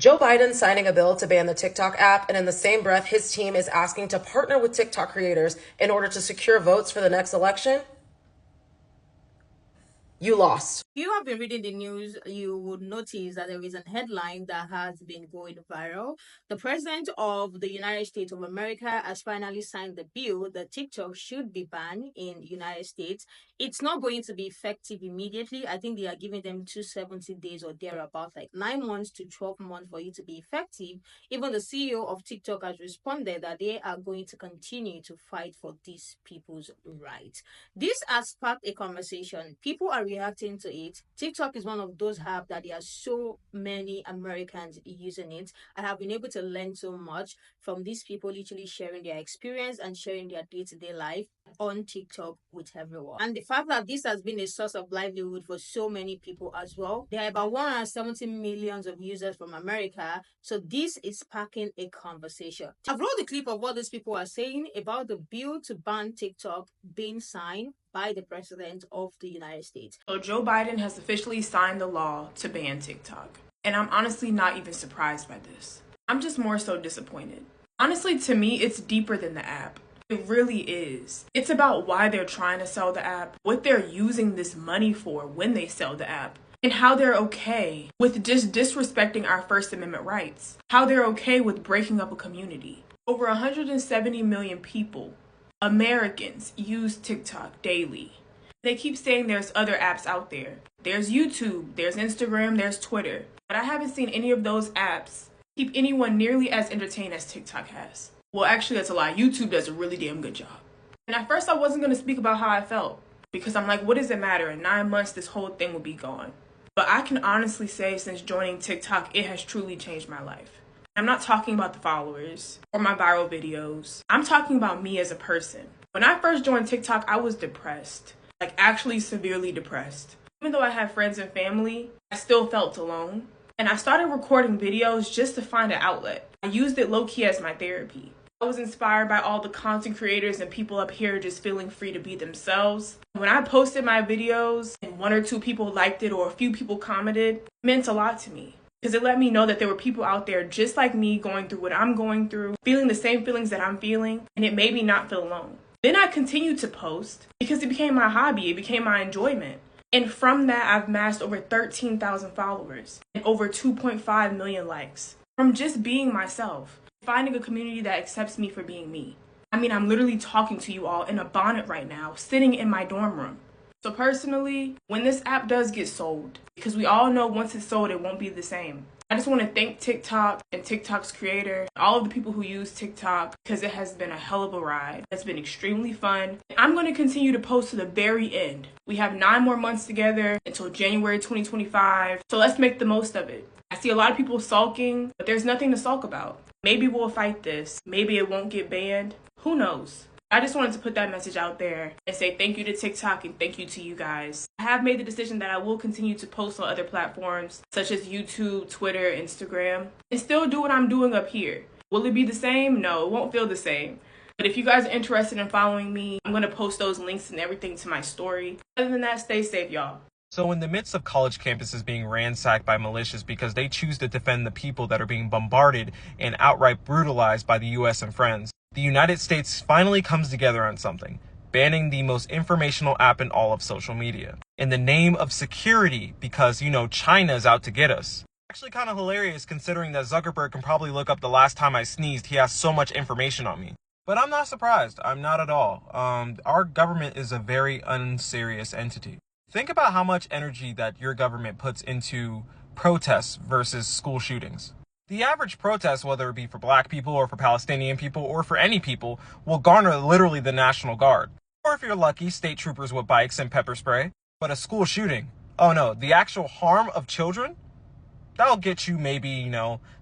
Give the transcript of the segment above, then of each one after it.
Joe Biden signing a bill to ban the TikTok app, and in the same breath, his team is asking to partner with TikTok creators in order to secure votes for the next election. You lost. If you have been reading the news, you would notice that there is a headline that has been going viral. The President of the United States of America has finally signed the bill that TikTok should be banned in the United States. It's not going to be effective immediately. I think they are giving them 270 days or thereabouts, like 9 months to 12 months for it to be effective. Even the CEO of TikTok has responded that they are going to continue to fight for these people's rights. This has sparked a conversation. People are reacting to it. TikTok is one of those apps that there are so many Americans using it. I have been able to learn so much from these people literally sharing their experience and sharing their day-to-day life on TikTok with everyone. And the fact that this has been a source of livelihood for so many people as well. There are about 170 millions of users from America. So this is sparking a conversation. I've rolled a clip of what these people are saying about the bill to ban TikTok being signed by the President of the United States. So Joe Biden has officially signed the law to ban TikTok. And I'm honestly not even surprised by this. I'm just more so disappointed. Honestly, to me, it's deeper than the app. It really is. It's about why they're trying to sell the app, what they're using this money for when they sell the app, and how they're okay with just disrespecting our First Amendment rights, how they're okay with breaking up a community. Over 170 million people, Americans, use TikTok daily. They keep saying there's other apps out there. There's YouTube, there's Instagram, there's Twitter. But I haven't seen any of those apps keep anyone nearly as entertained as TikTok has. Well, actually, that's a lie. YouTube does a really damn good job. And at first, I wasn't going to speak about how I felt because I'm like, what does it matter? In 9 months, this whole thing will be gone. But I can honestly say since joining TikTok, it has truly changed my life. I'm not talking about the followers or my viral videos. I'm talking about me as a person. When I first joined TikTok, I was depressed, like actually severely depressed. Even though I had friends and family, I still felt alone. And I started recording videos just to find an outlet. I used it low-key as my therapy. I was inspired by all the content creators and people up here just feeling free to be themselves. When I posted my videos and 1 or 2 people liked it or a few people commented, it meant a lot to me. Because it let me know that there were people out there just like me going through what I'm going through, feeling the same feelings that I'm feeling, and it made me not feel alone. Then I continued to post because it became my hobby, it became my enjoyment. And from that, I've amassed over 13,000 followers and over 2.5 million likes from just being myself, finding a community that accepts me for being me. I mean, I'm literally talking to you all in a bonnet right now, sitting in my dorm room. So personally, when this app does get sold, because we all know once it's sold, it won't be the same. I just want to thank TikTok and TikTok's creator, all of the people who use TikTok, because it has been a hell of a ride. It's been extremely fun. I'm going to continue to post to the very end. We have 9 more months together until January 2025, so let's make the most of it. I see a lot of people sulking, but there's nothing to sulk about. Maybe we'll fight this. Maybe it won't get banned. Who knows? I just wanted to put that message out there and say thank you to TikTok and thank you to you guys. I have made the decision that I will continue to post on other platforms such as YouTube, Twitter, Instagram, and still do what I'm doing up here. Will it be the same? No, it won't feel the same. But if you guys are interested in following me, I'm going to post those links and everything to my story. Other than that, stay safe, y'all. So in the midst of college campuses being ransacked by militias because they choose to defend the people that are being bombarded and outright brutalized by the US and friends, the United States finally comes together on something, banning the most informational app in all of social media. In the name of security, because, China is out to get us. Actually kind of hilarious considering that Zuckerberg can probably look up the last time I sneezed. He has so much information on me. But I'm not surprised. I'm not at all. Our government is a very unserious entity. Think about how much energy that your government puts into protests versus school shootings. The average protest, whether it be for black people or for Palestinian people or for any people, will garner literally the National Guard. Or if you're lucky, state troopers with bikes and pepper spray. But a school shooting, oh no, the actual harm of children, that'll get you maybe,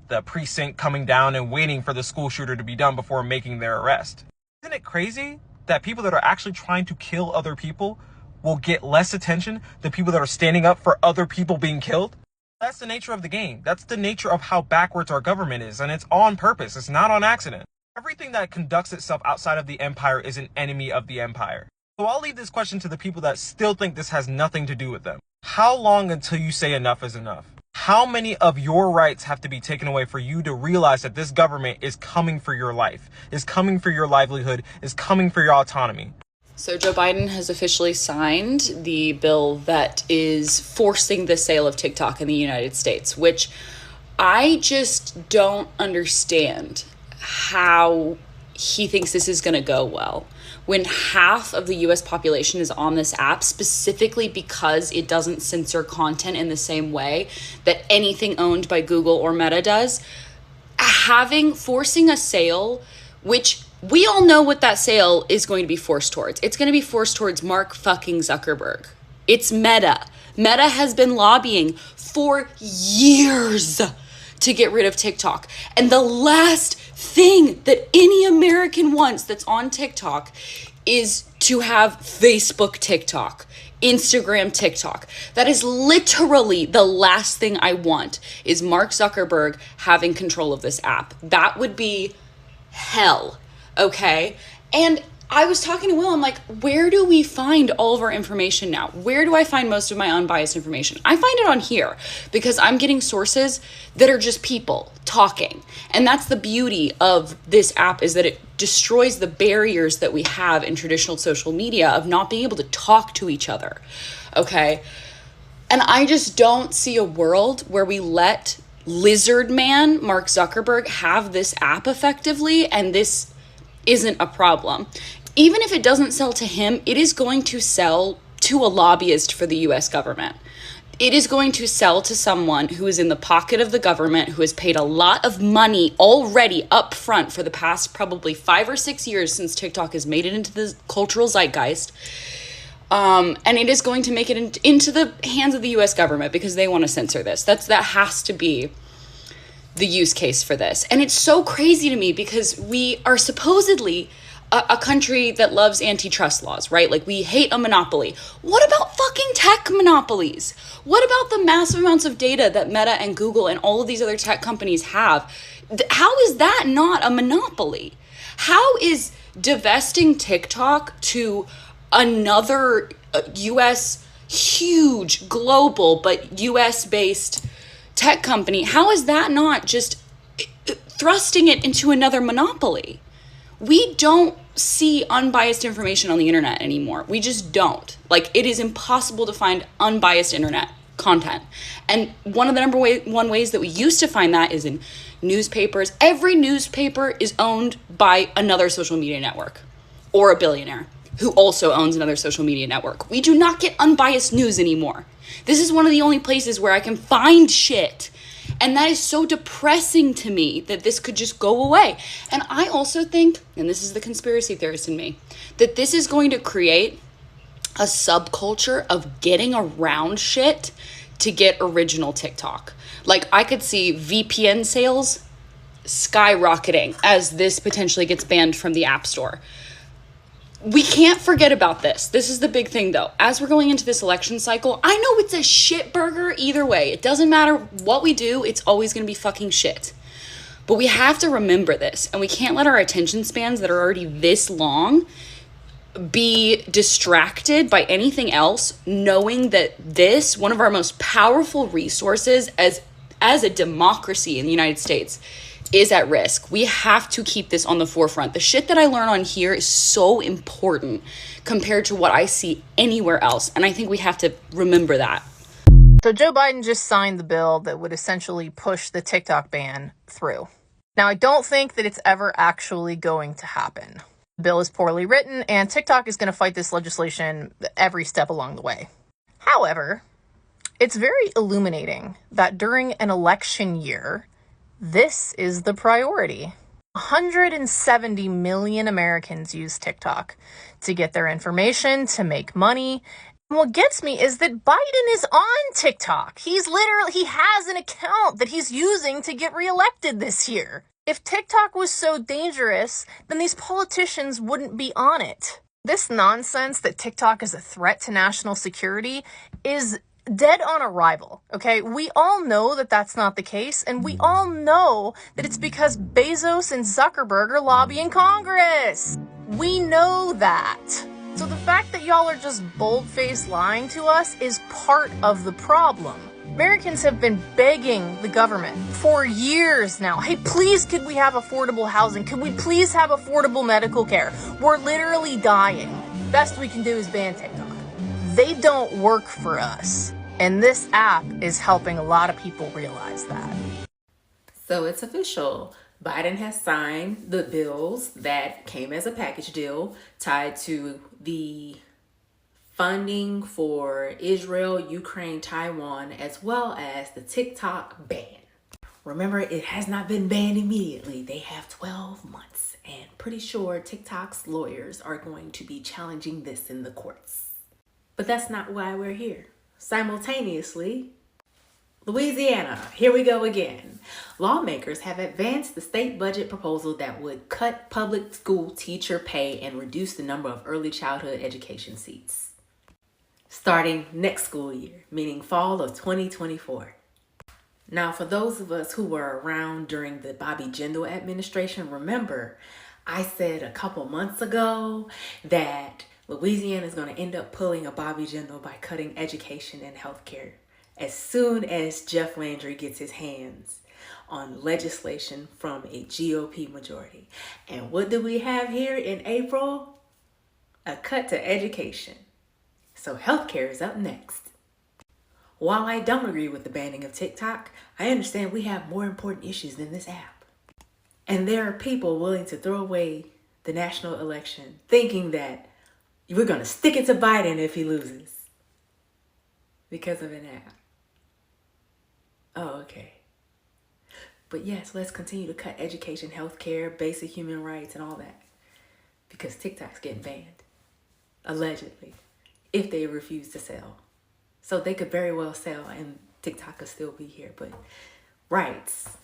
the precinct coming down and waiting for the school shooter to be done before making their arrest. Isn't it crazy that people that are actually trying to kill other people will get less attention than people that are standing up for other people being killed? That's the nature of the game. That's the nature of how backwards our government is, and it's on purpose. It's not on accident. Everything that conducts itself outside of the empire is an enemy of the empire. So I'll leave this question to the people that still think this has nothing to do with them. How long until you say enough is enough? How many of your rights have to be taken away for you to realize that this government is coming for your life, is coming for your livelihood, is coming for your autonomy? So Joe Biden has officially signed the bill that is forcing the sale of TikTok in the United States, which I just don't understand how he thinks this is going to go well. When half of the US population is on this app specifically because it doesn't censor content in the same way that anything owned by Google or Meta does, forcing a sale, which we all know what that sale is going to be forced towards. It's going to be forced towards Mark fucking Zuckerberg. It's Meta. Meta has been lobbying for years to get rid of TikTok. And the last thing that any American wants that's on TikTok is to have Facebook TikTok, Instagram TikTok. That is literally the last thing I want, is Mark Zuckerberg having control of this app. That would be hell, okay? And I was talking to Will, I'm like, where do we find all of our information now? Where do I find most of my unbiased information? I find it on here because I'm getting sources that are just people talking. And that's the beauty of this app, is that it destroys the barriers that we have in traditional social media of not being able to talk to each other, okay? And I just don't see a world where we let lizard man Mark Zuckerberg have this app effectively, and this isn't a problem. Even if it doesn't sell to him, it is going to sell to a lobbyist for the US government. It is going to sell to someone who is in the pocket of the government, who has paid a lot of money already up front for the past probably 5 or 6 years since TikTok has made it into the cultural zeitgeist. And it is going to make it into the hands of the US government because they want to censor this. That has to be the use case for this. And it's so crazy to me because we are supposedly a country that loves antitrust laws, right? Like, we hate a monopoly. What about fucking tech monopolies? What about the massive amounts of data that Meta and Google and all of these other tech companies have? How is that not a monopoly? How is divesting TikTok to another US, huge, global, but US-based tech company, how is that not just thrusting it into another monopoly? We don't see unbiased information on the internet anymore. We just don't. Like, it is impossible to find unbiased internet content. And one of the number one ways that we used to find that is in newspapers. Every newspaper is owned by another social media network or a billionaire who also owns another social media network. We do not get unbiased news anymore. This is one of the only places where I can find shit. And that is so depressing to me that this could just go away. And I also think, and this is the conspiracy theorist in me, that this is going to create a subculture of getting around shit to get original TikTok. Like, I could see VPN sales skyrocketing as this potentially gets banned from the App Store. We can't forget about this. This is the big thing, though. As we're going into this election cycle, I know it's a shit burger either way. It doesn't matter what we do. It's always going to be fucking shit. But we have to remember this, and we can't let our attention spans that are already this long be distracted by anything else, knowing that this, one of our most powerful resources as a democracy in the United States, is at risk. We have to keep this on the forefront. The shit that I learn on here is so important compared to what I see anywhere else. And I think we have to remember that. So Joe Biden just signed the bill that would essentially push the TikTok ban through. Now, I don't think that it's ever actually going to happen. The bill is poorly written, and TikTok is going to fight this legislation every step along the way. However, it's very illuminating that during an election year, this is the priority. 170 million Americans use TikTok to get their information, to make money. And what gets me is that Biden is on TikTok. He has an account that he's using to get reelected this year. If TikTok was so dangerous, then these politicians wouldn't be on it. This nonsense that TikTok is a threat to national security is dead on arrival, okay? We all know that that's not the case, and we all know that it's because Bezos and Zuckerberg are lobbying Congress. We know that. So the fact that y'all are just bold-faced lying to us is part of the problem. Americans have been begging the government for years now, hey, please, could we have affordable housing? Could we please have affordable medical care? We're literally dying. Best we can do is ban TikTok. They don't work for us. And this app is helping a lot of people realize that. So it's official. Biden has signed the bills that came as a package deal tied to the funding for Israel, Ukraine, Taiwan, as well as the TikTok ban. Remember, it has not been banned immediately. They have 12 months, and pretty sure TikTok's lawyers are going to be challenging this in the courts. But that's not why we're here. Simultaneously, Louisiana, here we go again. Lawmakers have advanced the state budget proposal that would cut public school teacher pay and reduce the number of early childhood education seats, starting next school year, meaning fall of 2024. Now, for those of us who were around during the Bobby Jindal administration, remember, I said a couple months ago that Louisiana is going to end up pulling a Bobby Jindal by cutting education and healthcare as soon as Jeff Landry gets his hands on legislation from a GOP majority. And what do we have here in April? A cut to education. So healthcare is up next. While I don't agree with the banning of TikTok, I understand we have more important issues than this app. And there are people willing to throw away the national election thinking that we're going to stick it to Biden if he loses because of an app. Oh, okay. But yes, let's continue to cut education, healthcare, basic human rights, and all that. Because TikTok's getting banned. Allegedly. If they refuse to sell. So they could very well sell and TikTok could still be here. But rights.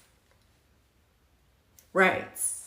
Rights.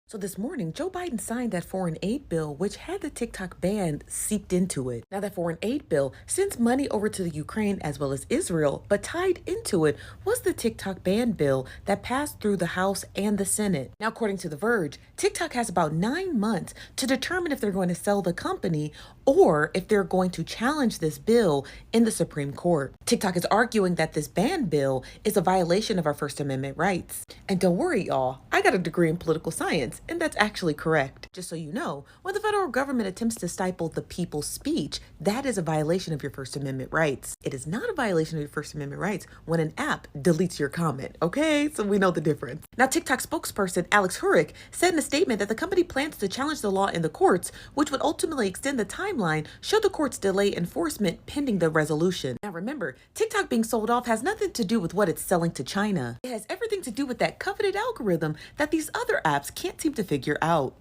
So this morning, Joe Biden signed that foreign aid bill, which had the TikTok ban seeped into it. Now, that foreign aid bill sends money over to the Ukraine as well as Israel, but tied into it was the TikTok ban bill that passed through the House and the Senate. Now, according to The Verge, TikTok has about 9 months to determine if they're going to sell the company or if they're going to challenge this bill in the Supreme Court. TikTok is arguing that this ban bill is a violation of our First Amendment rights. And don't worry, y'all, I got a degree in political science, and that's actually correct. Just so you know, when the federal government attempts to stifle the people's speech, that is a violation of your First Amendment rights. It is not a violation of your First Amendment rights when an app deletes your comment, okay? So we know the difference. Now, TikTok spokesperson Alex Hurrick said in a statement that the company plans to challenge the law in the courts, which would ultimately extend the timeline should the courts delay enforcement pending the resolution. Now remember, TikTok being sold off has nothing to do with what it's selling to China. It has everything to do with that coveted algorithm that these other apps can't seem to figure out.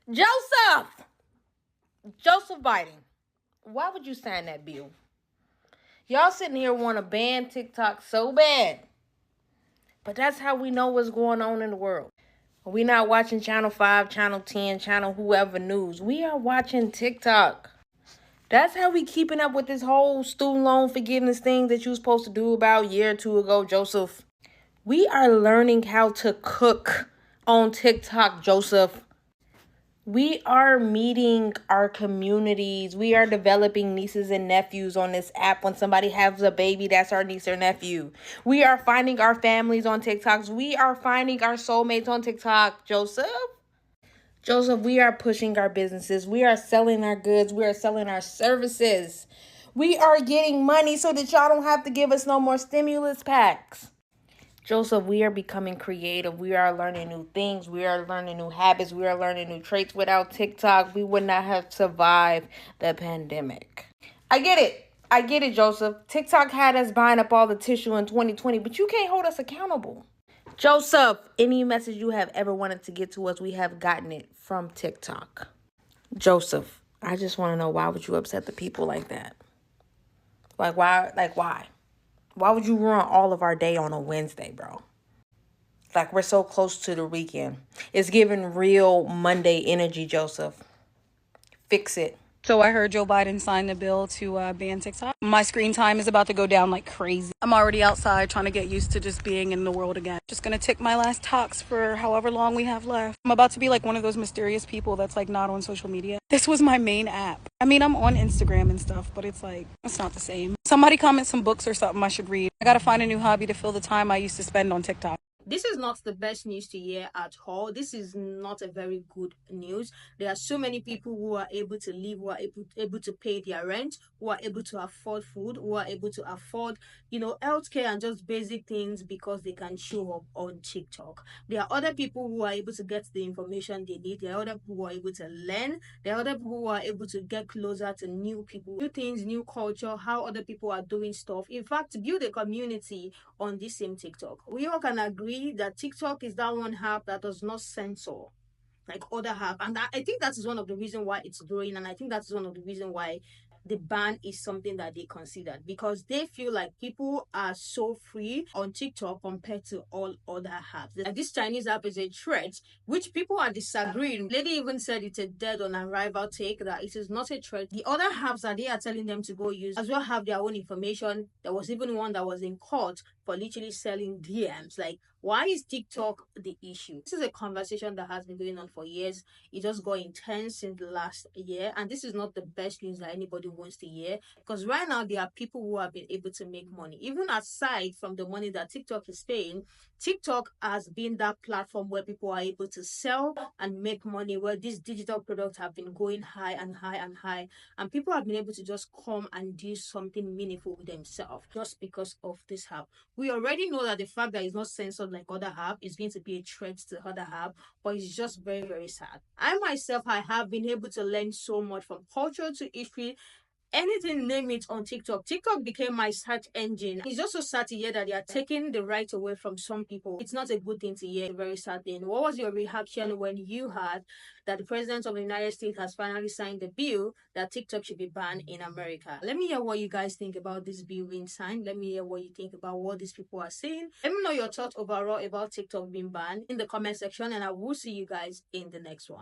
Joseph Biden, why would you sign that bill? Y'all sitting here want to ban TikTok so bad. But that's how we know what's going on in the world. We're not watching Channel 5, Channel 10, Channel whoever news. We are watching TikTok. That's how we keeping up with this whole student loan forgiveness thing that you were supposed to do about a year or two ago, Joseph. We are learning how to cook on TikTok, Joseph. We are meeting our communities. We are developing nieces and nephews on this app. When somebody has a baby, that's our niece or nephew. We are finding our families on TikToks. We are finding our soulmates on TikTok, Joseph. Joseph, we are pushing our businesses. We are selling our goods. We are selling our services. We are getting money so that y'all don't have to give us no more stimulus packs. Joseph, we are becoming creative. We are learning new things. We are learning new habits. We are learning new traits. Without TikTok, we would not have survived the pandemic. I get it, Joseph. TikTok had us buying up all the tissue in 2020, but you can't hold us accountable. Joseph, any message you have ever wanted to get to us, we have gotten it from TikTok. Joseph, I just want to know, why would you upset the people like that? Why? Why would you ruin all of our day on a Wednesday, bro? Like, we're so close to the weekend. It's giving real Monday energy, Joseph. Fix it. So I heard Joe Biden signed the bill to ban TikTok. My screen time is about to go down like crazy. I'm already outside trying to get used to just being in the world again. Just gonna take my last talks for however long we have left. I'm about to be like one of those mysterious people that's like not on social media. This was my main app. I mean, I'm on Instagram and stuff, but it's like, it's not the same. Somebody comment some books or something I should read. I gotta find a new hobby to fill the time I used to spend on TikTok. This is not the best news to hear at all. This is not a very good news. There are so many people who are able to live, who are able to pay their rent, who are able to afford food, who are able to afford, healthcare and just basic things because they can show up on TikTok. There are other people who are able to get the information they need. There are other people who are able to learn. There are other people who are able to get closer to new people, new things, new culture, how other people are doing stuff. In fact, build a community on this same TikTok. We all can agree that TikTok is that one app that does not censor like other apps, and I think that is one of the reasons why it's growing, and I think that's one of the reasons why the ban is something that they considered, because they feel like people are so free on TikTok compared to all other apps. Like this Chinese app is a threat, which people are disagreeing. Lady even said it's a dead on arrival take, that it is not a threat. The other apps that they are telling them to go use as well have their own information. There was even one that was in court for literally selling DMs. Like, why is TikTok the issue? This is a conversation that has been going on for years. It just got intense since the last year, and this is not the best news that anybody wants to hear, because right now there are people who have been able to make money. Even aside from the money that TikTok is paying, TikTok has been that platform where people are able to sell and make money, where these digital products have been going high and high and high, and people have been able to just come and do something meaningful with themselves just because of this app. We already know that the fact that it's not censored like other app is going to be a threat to other app, but it's just very, very sad. I myself, I have been able to learn so much from culture to history, anything, name it, on TikTok. TikTok became my search engine. It's just so sad to hear that they are taking the right away from some people. It's not a good thing to hear, a very sad thing. What was your reaction when you heard that the President of the United States has finally signed the bill that TikTok should be banned in America? Let me hear what you guys think about this bill being signed. Let me hear what you think about what these people are saying. Let me know your thoughts overall about TikTok being banned in the comment section, and I will see you guys in the next one.